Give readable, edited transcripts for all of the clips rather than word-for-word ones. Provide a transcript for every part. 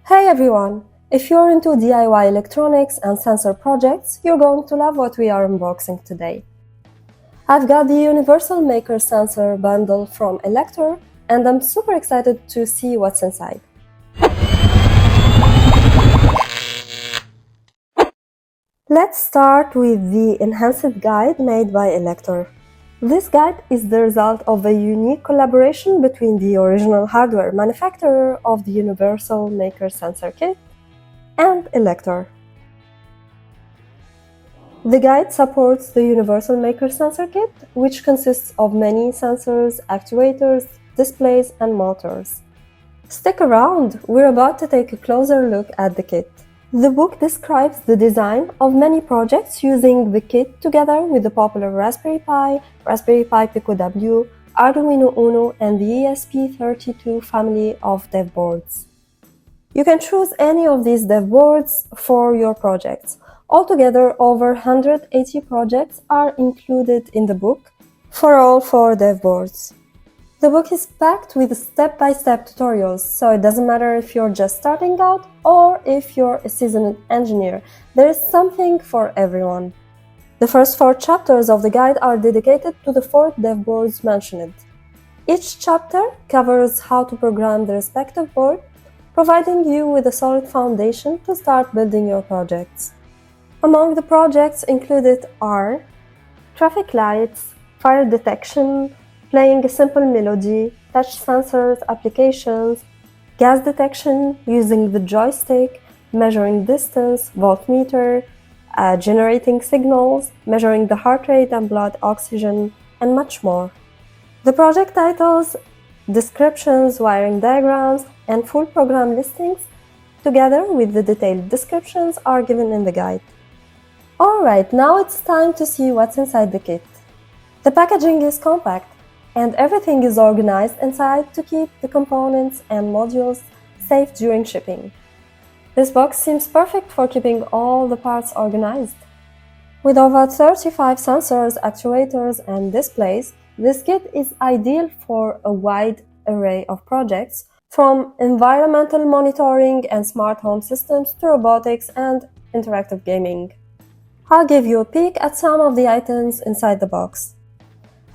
Hey everyone! If you're into DIY electronics and sensor projects, you're going to love what we are unboxing today. I've got the Universal Maker Sensor bundle from Elektor, and I'm super excited to see what's inside. Let's start with the enhanced guide made by Elektor. This guide is the result of a unique collaboration between the original hardware manufacturer of the Universal Maker Sensor Kit and Elektor. The guide supports the Universal Maker Sensor Kit, which consists of many sensors, actuators, displays, and motors. Stick around, we're about to take a closer look at the kit. The book describes the design of many projects using the kit together with the popular Raspberry Pi, Raspberry Pi Pico W, Arduino Uno, and the ESP32 family of dev boards. You can choose any of these dev boards for your projects. Altogether, over 180 projects are included in the book for all 4 dev boards. The book is packed with step-by-step tutorials, so it doesn't matter if you're just starting out or if you're a seasoned engineer, there is something for everyone. The first 4 chapters of the guide are dedicated to the 4 dev boards mentioned. Each chapter covers how to program the respective board, providing you with a solid foundation to start building your projects. Among the projects included are traffic lights, fire detection, playing a simple melody, touch sensors applications, gas detection using the joystick, measuring distance, voltmeter, generating signals, measuring the heart rate and blood oxygen, and much more. The project titles, descriptions, wiring diagrams, and full program listings, together with the detailed descriptions, are given in the guide. Alright, now it's time to see what's inside the kit. The packaging is compact, and everything is organized inside to keep the components and modules safe during shipping. This box seems perfect for keeping all the parts organized. With over 35 sensors, actuators, and displays, this kit is ideal for a wide array of projects, from environmental monitoring and smart home systems to robotics and interactive gaming. I'll give you a peek at some of the items inside the box.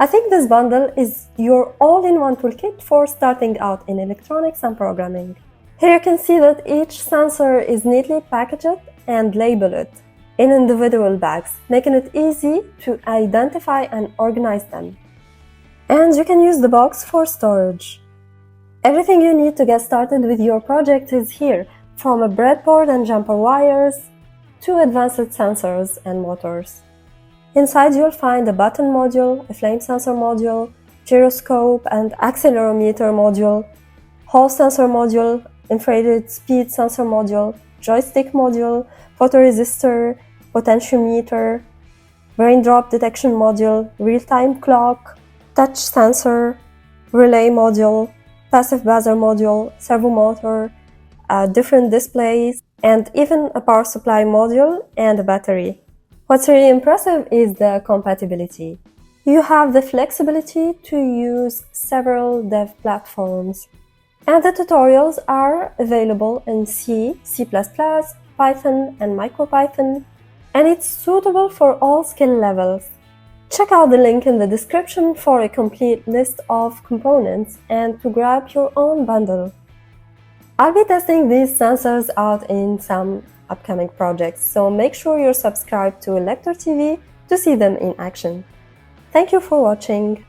I think this bundle is your all-in-one toolkit for starting out in electronics and programming. Here you can see that each sensor is neatly packaged and labeled in individual bags, making it easy to identify and organize them. And you can use the box for storage. Everything you need to get started with your project is here, from a breadboard and jumper wires to advanced sensors and motors. Inside you'll find a button module, a flame sensor module, gyroscope and accelerometer module, Hall sensor module, infrared speed sensor module, joystick module, photoresistor, potentiometer, raindrop detection module, real-time clock, touch sensor, relay module, passive buzzer module, servo motor, different displays, and even a power supply module and a battery. What's really impressive is the compatibility. You have the flexibility to use several dev platforms. And the tutorials are available in C, C++, Python, and MicroPython, and it's suitable for all skill levels. Check out the link in the description for a complete list of components and to grab your own bundle. I'll be testing these sensors out in some upcoming projects, so make sure you're subscribed to Elektor TV to see them in action. Thank you for watching.